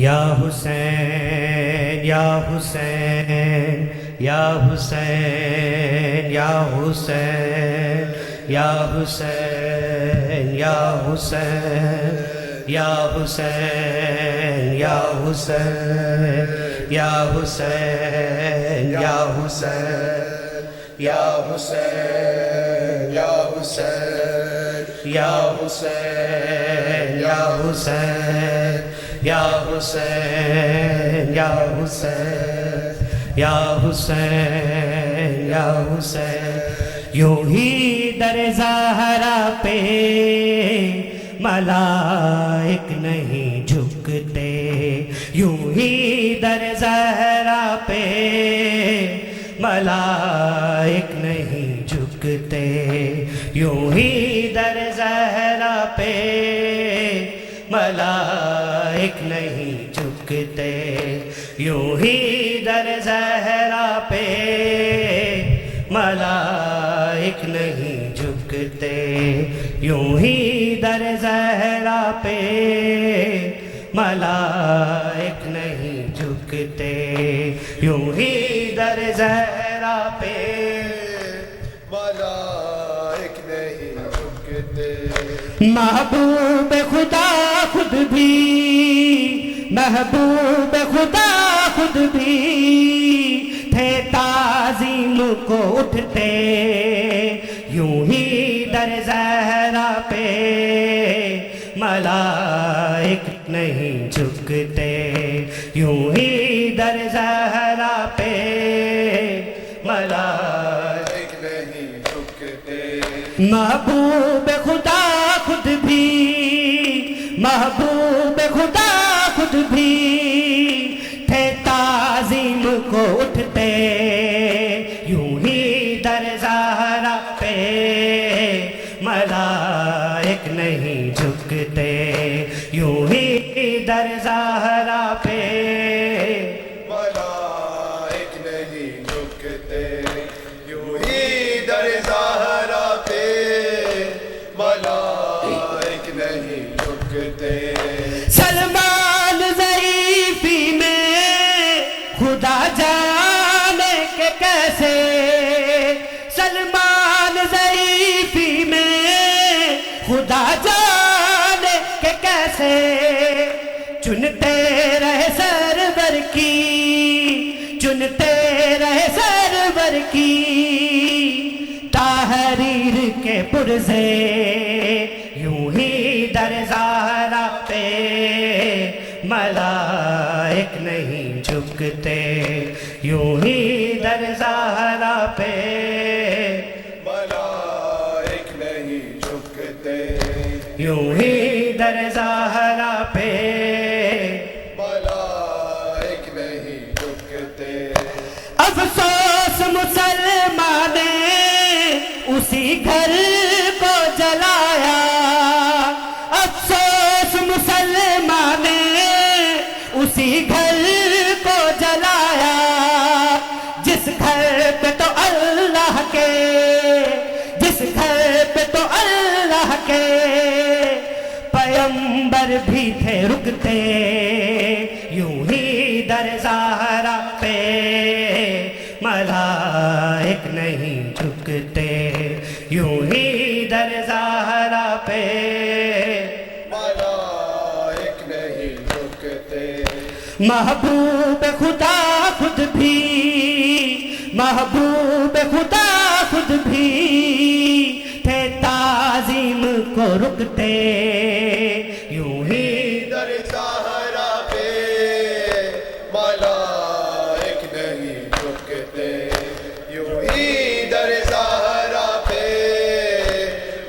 یا حسین یا حسین یا حسین یا حسین یا حسین یا حسین یا حسین یا حسین یا حسین یا حسین یا حسین یا حسین یا حسین یا حسین یا حسین یا حسین یا حسین یا حسین یوں ہی در زہرا پہ ملائک نہیں جھکتے، یوں ہی در زہرا پہ ملائک نہیں جھکتے، یوں ہی در زہرا پہ ملائک نہیں جھکتے، یوں ہی در زہرا پہ ملائک نہیں جھکتے، یوں ہی در زہرا پہ ملائک نہیں جھکتے، یوں ہی در زہرا پہ ملائک نہیں جھکتے۔ محبوب خدا خود بھی، محبوب خدا خود بھی تھے تعظیم کو اٹھتے، یوں ہی در زہرا پہ ملائک نہیں جھکتے، یوں ہی در زہرا پہ ملائک نہیں جھکتے۔ محبوب خدا خود بھی، محبوب خدا خود بھی تھے تعظیم کو اٹھتے، یوں ہی در زہرا پہ ملائک نہیں جھکتے، یوں ہی در زہرا پہ ملائک نہیں جھکتے، یوں ہی در زہرا پہ ملائک نہیں جھکتے۔ سلمان ضعیفی میں خدا جانے کہ کیسے، سلمان ضعیفی میں خدا جانے کہ کیسے چنتے رہے سرور کی، چنتے رہے سرور کی تحریر کے پرزے، یوں ہی در زہرا پہ ملائک نہیں جھکتے، یوں ہی در زہرا پہ ملائک نہیں جھکتے، یوں ہی در زہرا پہ ملائک نہیں جھکتے۔ افسوس مسلمان نے اسی گھر کو جلایا، افسوس مسلمان نے اسی گھر کو جلایا، جس گھر پہ تو اللہ کے، جس گھر پہ تو اللہ کے پیغمبر بھی تھے رکتے، یوں ہی در زہرا پہ ملائک نہیں جھکتے، یوں ہی در زہرا پہ ملائک نہیں جھکتے۔ محبوب خدا خود بھی، محبوب خدا خود بھی تھے تعظیم کو رکتے، یوں ہی در زہرا پہ ملائک نہیں جھکتے، یوں ہی در زہرا پہ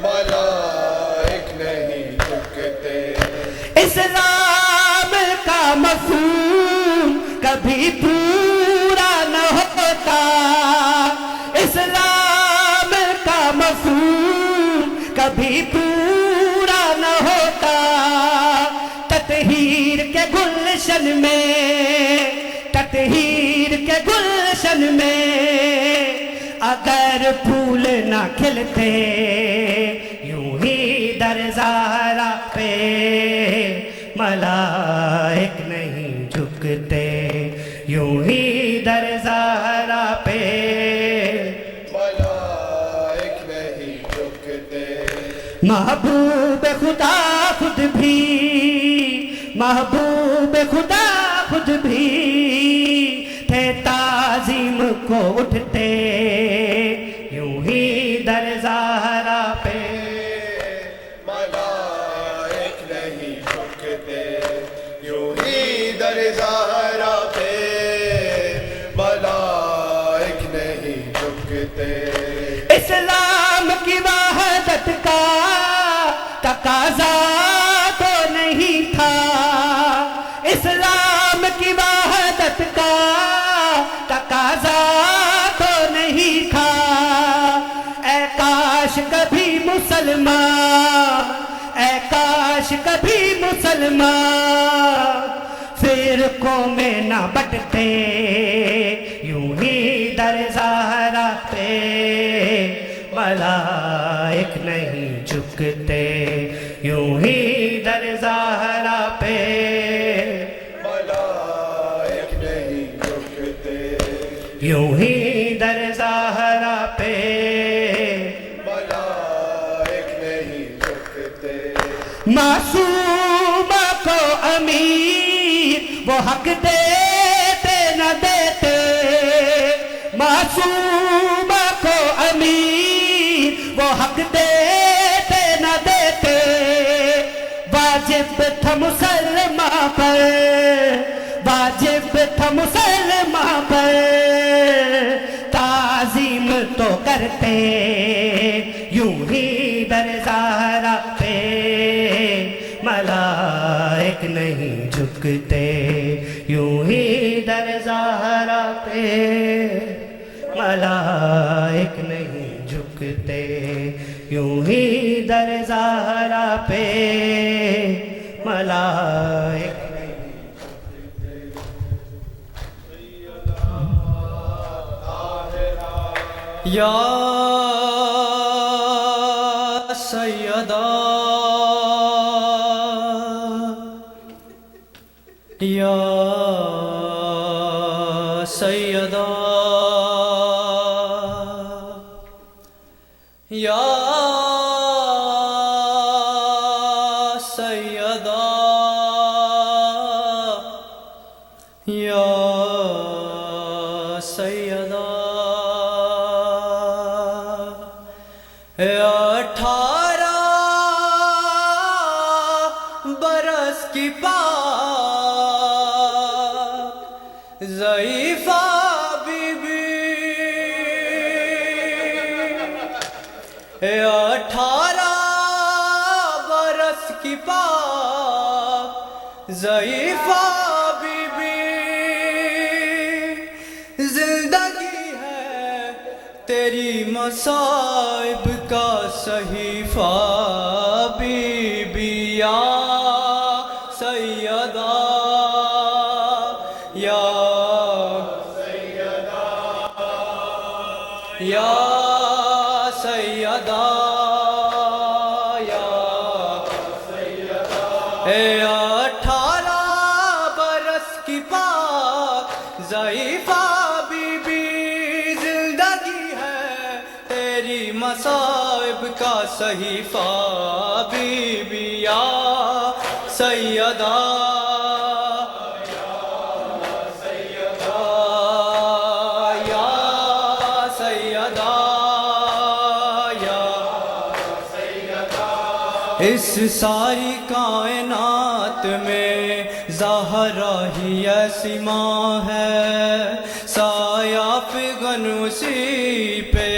ملائک نہیں جھکتے۔ اسلام کا مفہوم کبھی پورا نہ ہوتا، اسلام کا مفہوم کبھی پورا نہ ہوتا، تطہیر کے گلشن میں، تطہیر کے گلشن میں اگر پھول نہ کھلتے، یوں ہی در زہرا پہ ملائک نہیں جھکتے یوں ہی در زہرا پہ ملائک نہیں جھکتے محبوب خدا خود بھی محبوب خدا خود بھی تھے تعظیم کو اٹھتے یوں ہی در زہرا پہ ملائک نہیں جھکتے یوں ہی در زہرا پہ ملائک نہیں جھکتے اسلام کی وحدت کا تقاضا تو نہیں تھا اسلام کی وحدت کا تقاضا تو نہیں تھا اے کاش کبھی مسلمان اے کاش کبھی مسلمان فرقوں میں نہ بٹتے یوں ہی در زہرا پہ ملائک نہیں جھکتے یوں ہی در زہرا پہ ملائک نہیں جھکتے یوں ہی در زہرا پہ ملائک نہیں جھکتے معصوم کو امیر وہ حق دیتے نہ دیتے معصوم کو امیر وہ حق دیتے نہ دیتے واجب تھا مسلمان پر واجب تھا مسلمان پر تعظیم تو کرتے یوں ہی در زہرا پہ ملائک نہیں جھکتے یوں ہی در زہرا پہ ملائک نہیں جھکتے یوں ہی در زہرا پہ ملائک یا سیدہ یا سیدہ یا سیدہ یا سیدہ 18 برس کی پاک ضعیفہ بی بی 18 برس کی پاک ضعیفہ بی بی زندگی ہے تیری مصائب کا صحیفہ بی بی یا سیدہ یا سیدہ یا سیدہ یا سیدہ 18 برس کی پاک ضعیفہ بی بی زندگی ہے تیری مصائب کا صحیفہ بی بی یا سیدہ اس ساری کائنات میں زہرا ہی ایسی ماں ہے سایہ فغن اسی پہ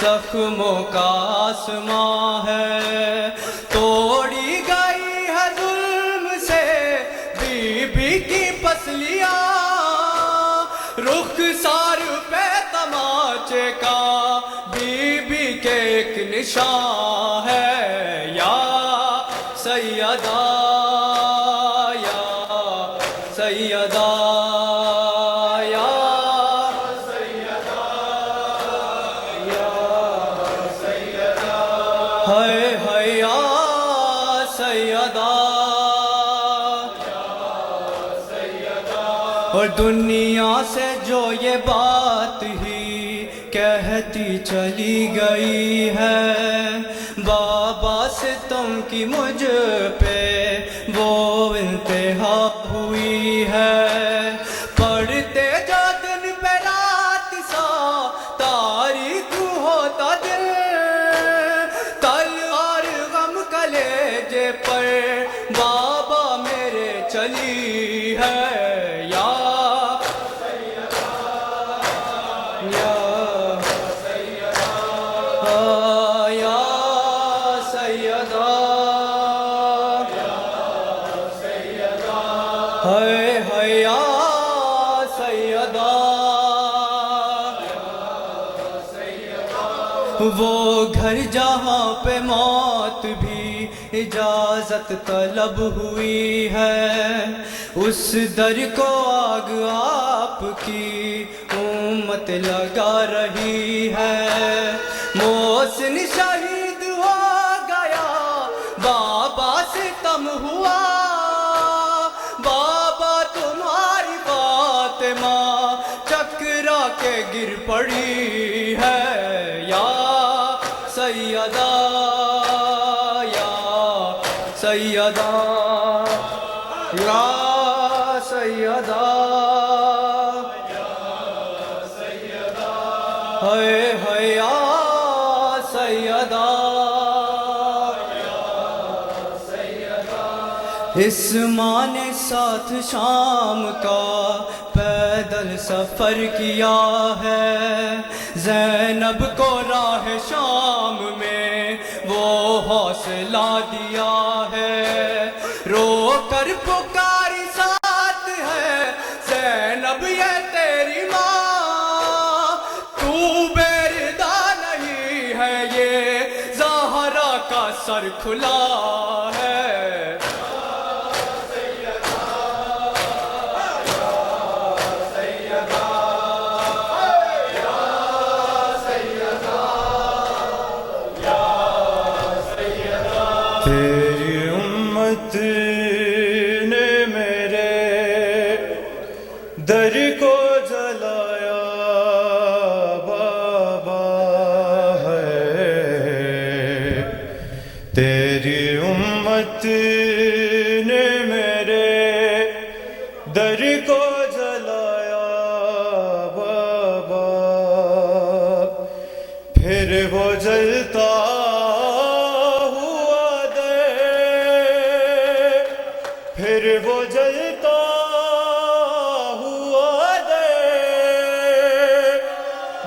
زخموں کا آسماں ہے توڑی گئی ہے ظلم سے بی بی کی پسلیاں رخسار پہ تماچے کا بی بی کے ایک نشان ہے یا سیدہ یا سیدہ یا سیدہ یا سیدہ ہے یا سیدہ یا سیدہ دنیا سے جو یہ بات ہی کہتی چلی گئی ہے، بابا سے تم کی مجھ پہ وہ انتہا ہوئی ہے۔ پڑھتے جو دن پہ رات سا تاریخ ہوتا دل، تلوار غم کلیجے پر بابا میرے چلی ہے۔ وہ گھر جہاں پہ موت بھی اجازت طلب ہوئی ہے، اس در کو آگ آپ کی امت لگا رہی ہے۔ محسن شہید ہو گیا، بابا ستم ہوا، بابا تمہاری فاطمہ چکرا کے گر پڑی ہے۔ یا سیدہ یا سیدہ یا سیدہ ہے یا سیدہ۔ اس ماں نے ساتھ شام کا پیدل سفر کیا ہے، زینب کو راہ شام میں وہ حوصلہ دیا ہے۔ رو کر پکاری ساتھ ہے زینب یہ تیری ماں، تو بیردہ نہیں ہے یہ زہرا کا سر کھلا ہے۔ تیری امت نے میرے در کو جلایا بابا ہے، تیری امت نے میرے در کو جلایا بابا، پھر وہ جلتا پھر وہ جلتا ہوا دے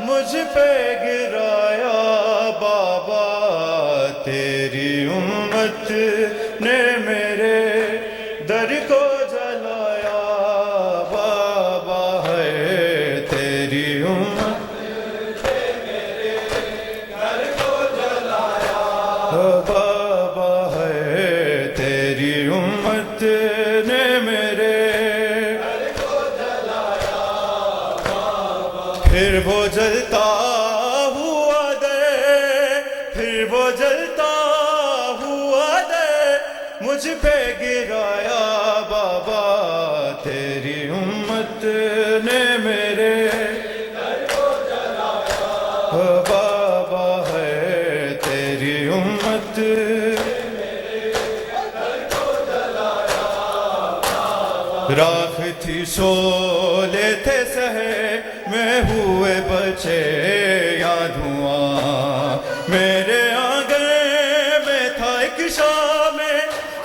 مجھ پہ گرایا بابا، تیری امت نے میرے در کو جلایا بابا ہے، تیری امت نے میرے در کو جلایا بابا ہے، تیری امت نے میرے گھر کو جلایا بابا، پھر وہ جلتا ہوا دے، پھر وہ جلتا ہوا دے مجھ پہ گرایا بابا، تیری امت نے میرے گھر کو جلایا بابا ہے، تیری امت راکھ تھی شعلے تھے سہے میں ہوئے بچے یا دھواں، میرے آنگن میں تھا ایک شام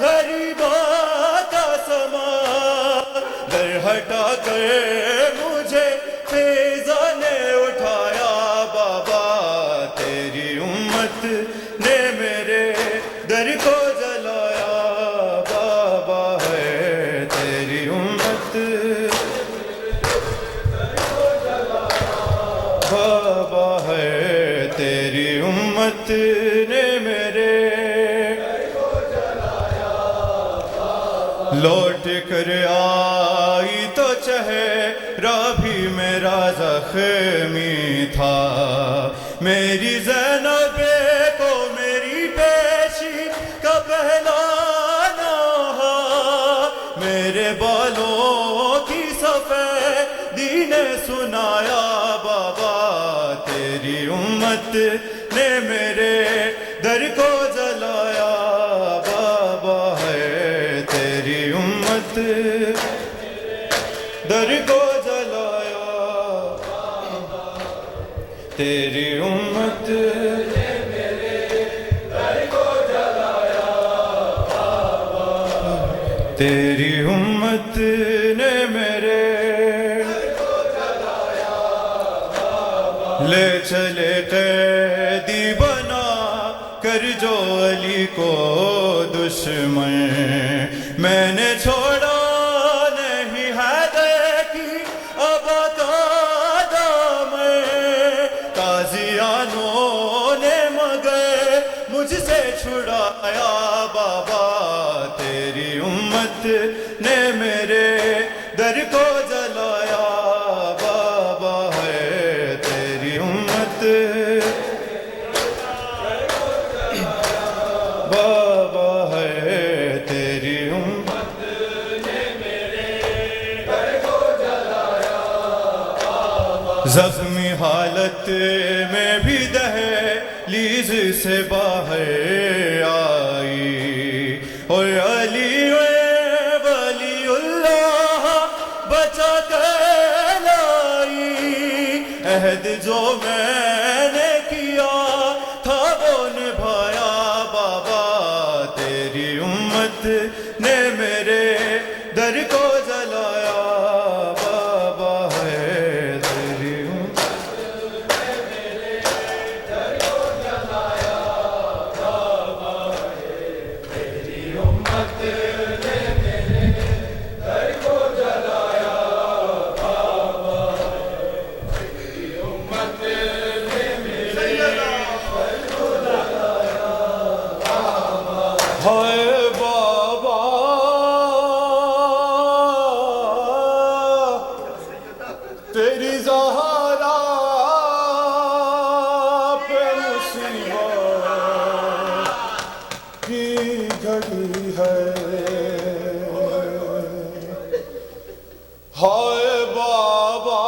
غریباں کا سامان، در ہٹا کر مجھے فیضاں نے اٹھایا بابا، تیری امت نے میرے در کو جلایا بابا ہے، تیری امت بابا ہے، تیری امت نے میرے لوٹ کر آئی تو چہرہ بھی میرا زخمی تھا، میری زینب کو میری پیشی کا پہلا نوحہ، میرے بالوں کی سفید تیری امت نے میرے در کو جلایا بابا ہے تیری امت در کو جلایا تیری امت تیری امت نے میرے لے چلے قیدی بنا کر جو علی کو دشمن میں نے چھوڑا نہیں ہے دیکھی اب دامن قاضیانوں نے مگر مجھ سے چھڑایا بابا تیری امت نے میرے در کو جلایا بابا ہے تیری امت بابا ہے تیری امت نے میرے در کو جلایا زخمی حالت میں بھی دہلیز سے باہر آئی اور علی ولی اللہ بچا کر لائی عہد جو میں نے کیا تھا وہ نبھایا بابا تیری امت نے میرے در کو جلایا بابا ہے تیری امت نے میرے در کو جلایا بابا ہے تیری امت نے میرے در کو جلایا بابا ہے تیری امت نے میرے در کو جلایا بابا ہے بابا تیری زہرا پہ مصیبت کی گھڑی ہے ہائے بابا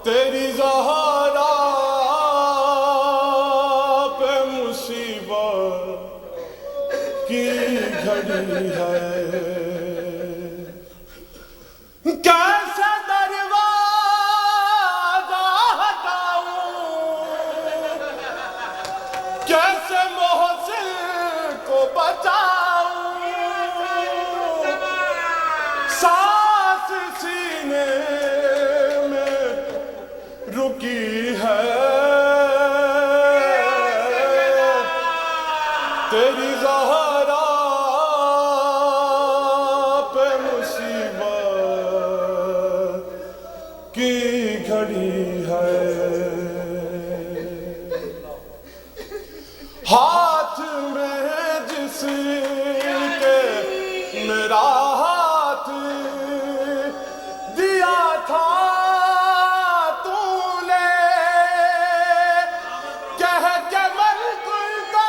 تیری زہرا پہ مصیبت کی گھڑی ہے کیسے دروازہ ہٹاؤں کیسے محسن کو بچاؤں سانس سینے میں رکی ہے تیری زہرا پہ مصیبت کی گھڑی ہے ہاتھ میں جس کے میرا ہاتھ دیا تھا تو نے کہہ کے من کرتا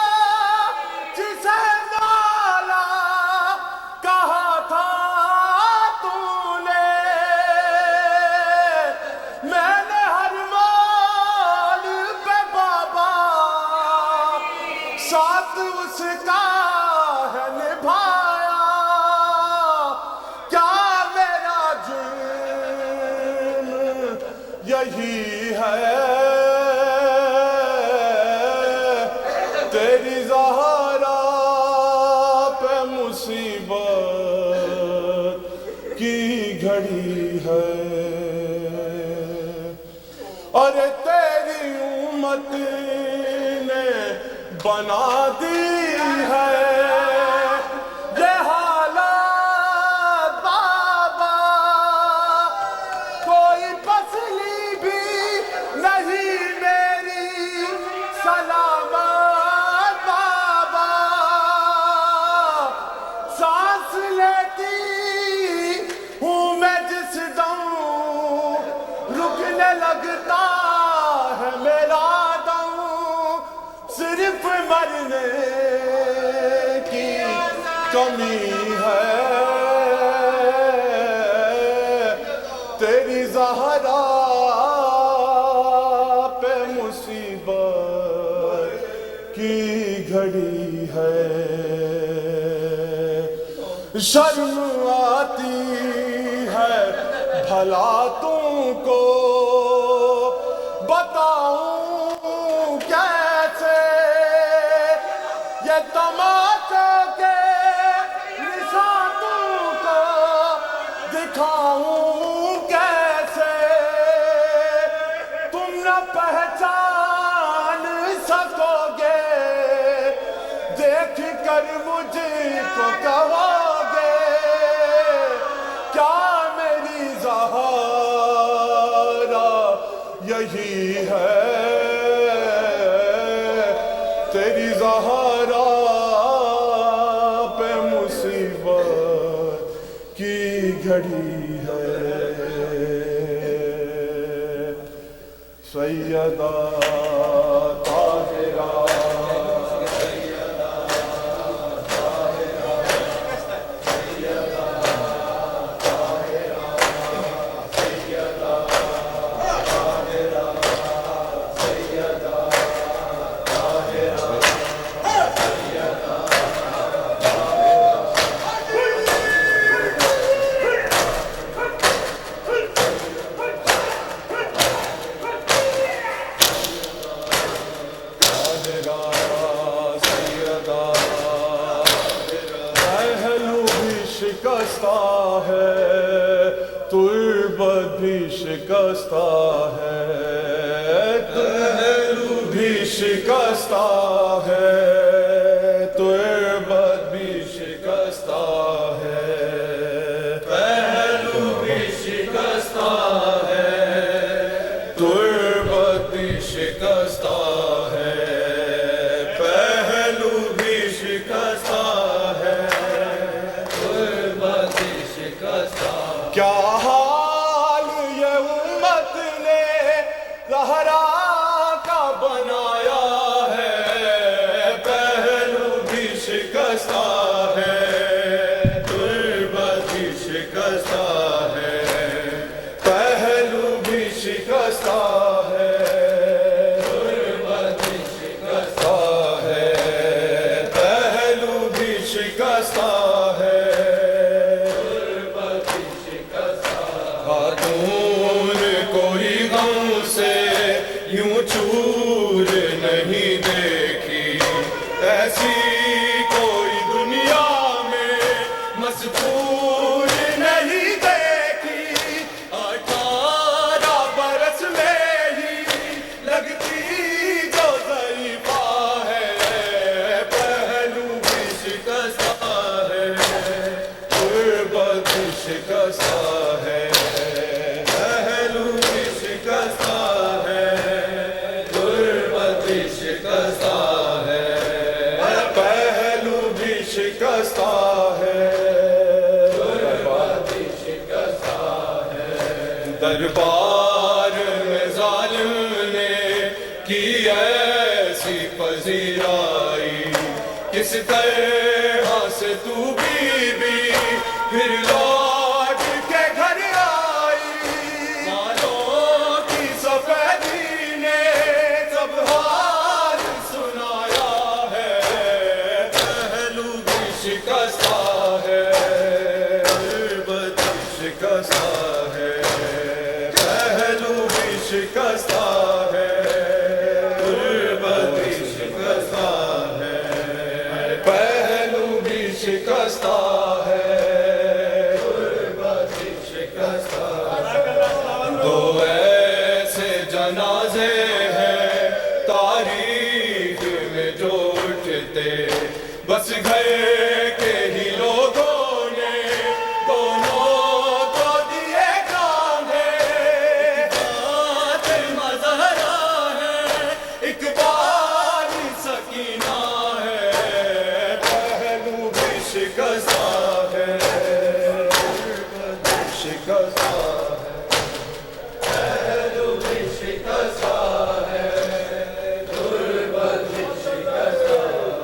جسے مالا کہا تھا تو نے میں نے ہر مال پہ بابا ساتھ اس کا ہے نبھایا کیا میرا جرم یہی ہے تیری زہرا پہ مصیبت کی گھڑی ہے اور تیری امت نے بنا دی ہے یہ حالت بابا کوئی پسلی بھی نہیں میری سلامت بابا سانس لیتی ہوں میں جس دم رکنے لگتا ہے میرا دم صرف مرنے کی کمی ہے زہرا پہ مصیبت کی گھڑی ہے، شرم آتی ہے بھلا تم کو بتاؤں کیسے، یہ تماشوں کے نشان تم کو دکھاؤں کیسے، تم نہ پہچان سکو گے، دیکھ کر مجھ کو کہو گے کیا میری زہرا یہی ہے، تیری زہرا پہ مصیبت کی گھڑی ہے، سیدہ طاہرہ شکستہ ہے، تربت بھی شکستہ ہے، پہلو بھی شکستہ ہے، تربت بھی شکستہ ہے، پہلو بھی شکستہ ہے، تربت بھی شکستہ ہے، پہلو بھی شکستہ ہے، کیا حال یہ امت نے زہرا کا بنایا ہے، پہلو بھی شکستہ ہے، تربت بھی شکستہ ہے، پہلو بھی شکستہ ہے، تربت بھی شکستہ ہے، پہلو بھی شکستہ ہے، خاتون کوئی غم سے یوں چور نہیں دیکھی، ایسی کوئی دنیا میں مذکور نہیں دیکھی، 18 برس میں ہی لگتی جو ضعیفہ ہے، پہلو بھی شکستہ ہے، تربت بھی شکستہ ہے، پہلو بھی شکستہ ہے، تربت بھی شکستہ ہے، پہلو بھی شکستہ ہے، تربت بھی شکستہ ہے، دربار میں ظالم نے کی ایسی پذیرائی، کس طرح سے تو بی بی پھر لوٹ کے گھر آئی، مالوں کی سفیدی نے سب حال سنایا ہے، پہلو بھی شکستہ ہے، تربت بھی شکستہ ہے، پہلو بھی شکستہ ہے، تربت بھی شکستہ ہے، پہلو بھی شکستہ ہے، تربت بھی شکستہ ہے، دو ایسے جنازے ہیں تاریخ میں جو اٹھتے، بس گھر کے ہی لوگوں نے دونوں کو دیے کاندھے، فاطمہ زہرا ہے، اقبال سکینہ ہے، پہلو بھی شکستہ ہے، تربت بھی شکستہ ہے، پہلو بھی شکستہ ہے، تربت بھی شکستہ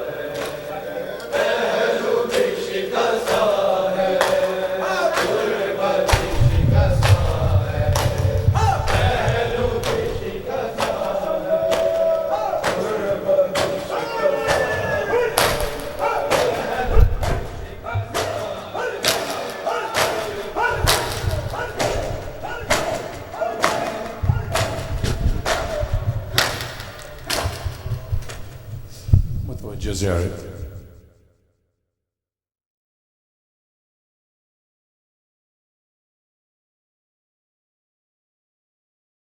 ہے، پہلو بھی شکستہ ہے، تربت بھی شکستہ ہے، ziyaret.